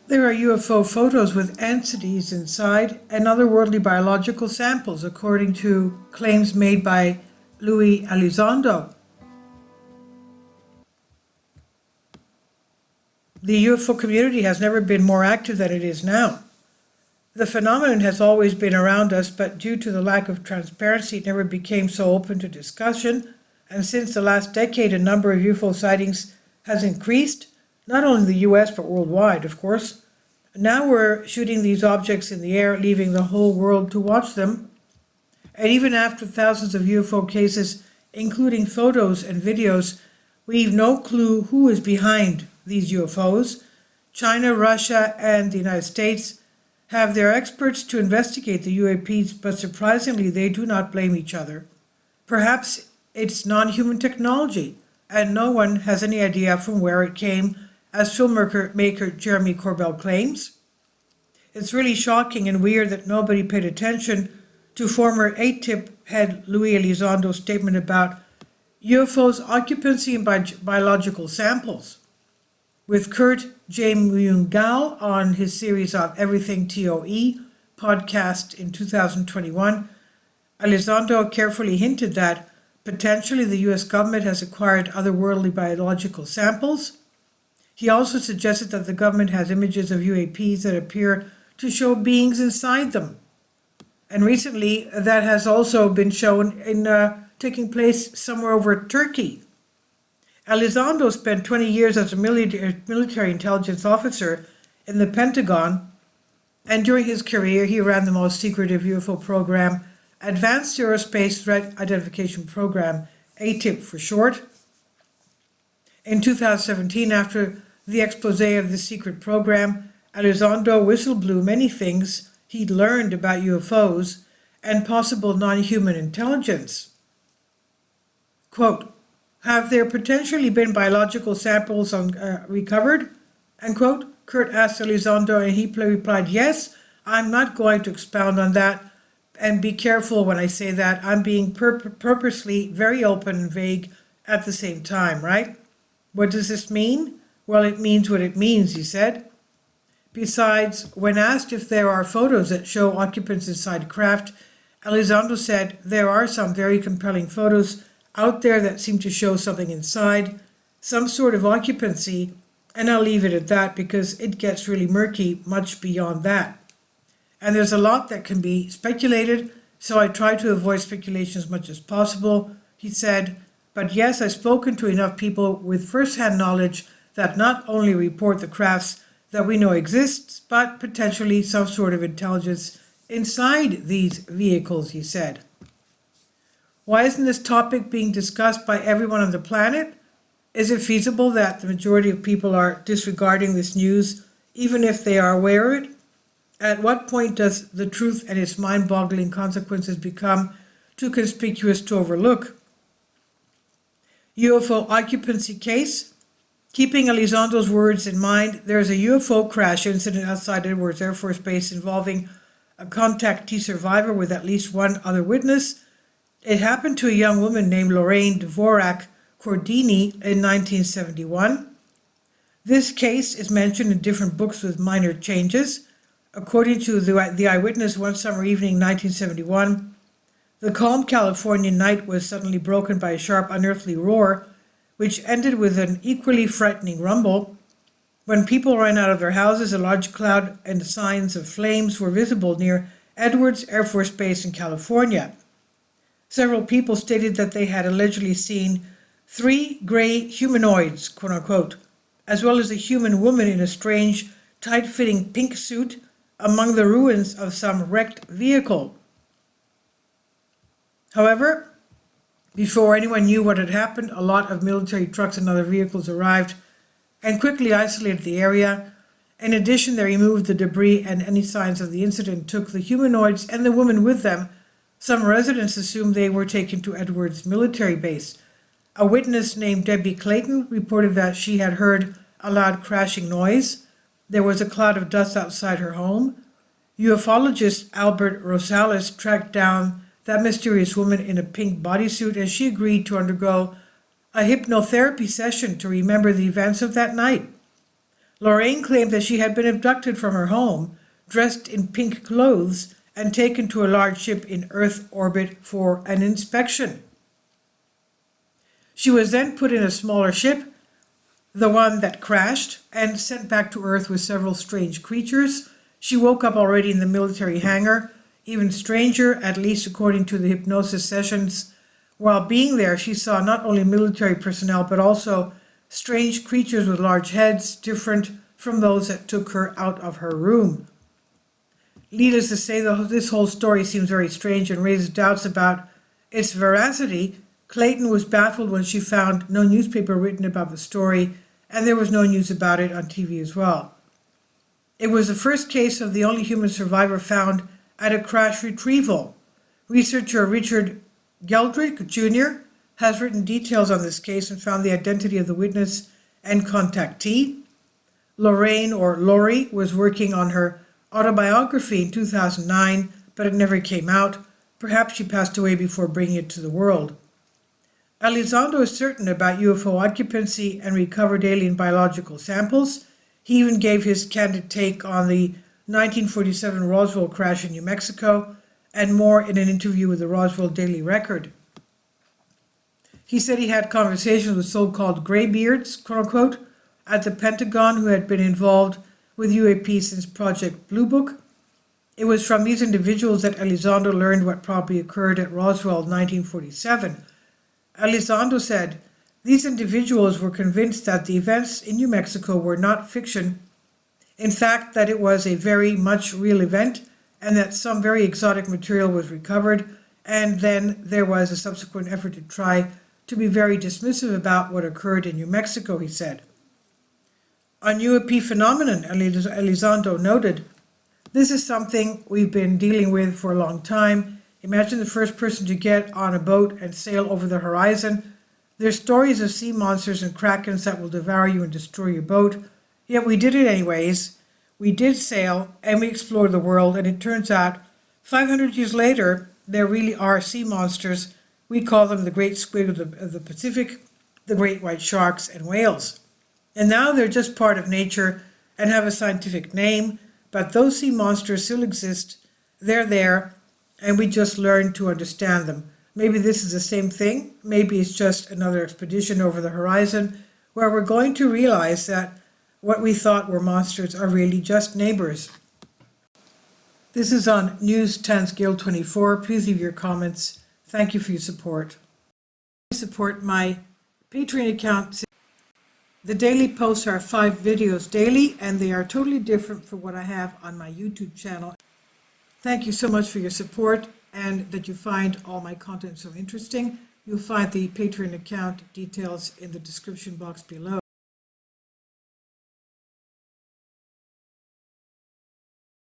There are UFO photos with entities inside and otherworldly biological samples, according to claims made by Elizondo. The UFO community has never been more active than it is now. The phenomenon has always been around us, but due to the lack of transparency, it never became so open to discussion. And since the last decade, a number of UFO sightings has increased, not only in the US, but worldwide, of course. Now we're shooting these objects in the air, leaving the whole world to watch them. And even after thousands of UFO cases, including photos and videos, we have no clue who is behind these UFOs. China, Russia, and the United States have their experts to investigate the UAPs, but surprisingly, they do not blame each other. Perhaps it's non-human technology, and no one has any idea from where it came, as filmmaker Jeremy Corbell claims. It's really shocking and weird that nobody paid attention to former ATIP head Louis Elizondo's statement about UFOs' occupancy in biological samples. With Kurt J. Gao on his series of Everything TOE podcast in 2021, Elizondo carefully hinted that potentially the US government has acquired otherworldly biological samples. He also suggested that the government has images of UAPs that appear to show beings inside them. And recently, that has also been shown in taking place somewhere over Turkey. Elizondo spent 20 years as a military intelligence officer in the Pentagon, and during his career, he ran the most secretive UFO program, Advanced Aerospace Threat Identification Program, ATIP for short. In 2017, after the expose of the secret program, Elizondo whistle-blew many things he'd learned about UFOs and possible non-human intelligence. Quote, "Have there potentially been biological samples recovered?" End quote. Kurt asked Elizondo, and he replied, "Yes, I'm not going to expound on that, and be careful when I say that. I'm being purposely very open and vague at the same time, right? What does this mean? Well, it means what it means," he said. Besides, when asked if there are photos that show occupants inside craft, Elizondo said there are some very compelling photos out there that seem to show something inside, some sort of occupancy, and I'll leave it at that because it gets really murky much beyond that. And there's a lot that can be speculated, so I try to avoid speculation as much as possible, he said. But yes, I've spoken to enough people with first-hand knowledge that not only report the crafts that we know exists, but potentially some sort of intelligence inside these vehicles, he said. Why isn't this topic being discussed by everyone on the planet? Is it feasible that the majority of people are disregarding this news, even if they are aware of it? At what point does the truth and its mind-boggling consequences become too conspicuous to overlook? UFO occupancy case. Keeping Elizondo's words in mind, there is a UFO crash incident outside Edwards Air Force Base involving a contactee survivor with at least one other witness. It happened to a young woman named Lorraine Dvorak Cordini in 1971. This case is mentioned in different books with minor changes. According to the eyewitness, one summer evening in 1971, the calm Californian night was suddenly broken by a sharp unearthly roar, which ended with an equally frightening rumble. When people ran out of their houses, a large cloud and signs of flames were visible near Edwards Air Force Base in California. Several people stated that they had allegedly seen 3 gray humanoids, quote unquote, as well as a human woman in a strange, tight-fitting pink suit among the ruins of some wrecked vehicle. However, before anyone knew what had happened, a lot of military trucks and other vehicles arrived and quickly isolated the area. In addition, they removed the debris and any signs of the incident, took the humanoids and the woman with them. Some residents assumed they were taken to Edwards military base. A witness named Debbie Clayton reported that she had heard a loud crashing noise. There was a cloud of dust outside her home. Ufologist Albert Rosales tracked down that mysterious woman in a pink bodysuit, and she agreed to undergo a hypnotherapy session to remember the events of that night. Lorraine claimed that she had been abducted from her home, dressed in pink clothes, and taken to a large ship in Earth orbit for an inspection. She was then put in a smaller ship, the one that crashed, and sent back to Earth with several strange creatures. She woke up already in the military hangar. Even stranger, at least according to the hypnosis sessions. While being there, she saw not only military personnel, but also strange creatures with large heads, different from those that took her out of her room. Needless to say, this whole story seems very strange and raises doubts about its veracity. Clayton was baffled when she found no newspaper written about the story, and there was no news about it on TV as well. It was the first case of the only human survivor found at a crash retrieval. Researcher Richard Geldrick Jr. has written details on this case and found the identity of the witness and contactee. Lorraine, or Lori, was working on her autobiography in 2009, but it never came out. Perhaps she passed away before bringing it to the world. Elizondo is certain about UFO occupancy and recovered alien biological samples. He even gave his candid take on the 1947 Roswell crash in New Mexico, and more in an interview with the Roswell Daily Record. He said he had conversations with so-called graybeards, quote-unquote, at the Pentagon who had been involved with UAP since Project Blue Book. It was from these individuals that Elizondo learned what probably occurred at Roswell in 1947. Elizondo said, these individuals were convinced that the events in New Mexico were not fiction. In fact, that it was a very much real event and that some very exotic material was recovered, and then there was a subsequent effort to try to be very dismissive about what occurred in New Mexico, he said. On UAP phenomenon, Elizondo noted, this is something we've been dealing with for a long time. Imagine the first person to get on a boat and sail over the horizon. There's stories of sea monsters and krakens that will devour you and destroy your boat. Yet we did it anyways. We did sail and we explored the world, and it turns out 500 years later, there really are sea monsters. We call them the great squid of the Pacific, the great white sharks and whales. And now they're just part of nature and have a scientific name, but those sea monsters still exist. They're there, and we just learn to understand them. Maybe this is the same thing. Maybe it's just another expedition over the horizon where we're going to realize that what we thought were monsters are really just neighbors. This is on News 10's Guild 24. Please leave your comments. Thank you for your support. Support my Patreon account. The daily posts are 5 videos daily, and they are totally different from what I have on my YouTube channel. Thank you so much for your support and that you find all my content so interesting. You'll find the Patreon account details in the description box below.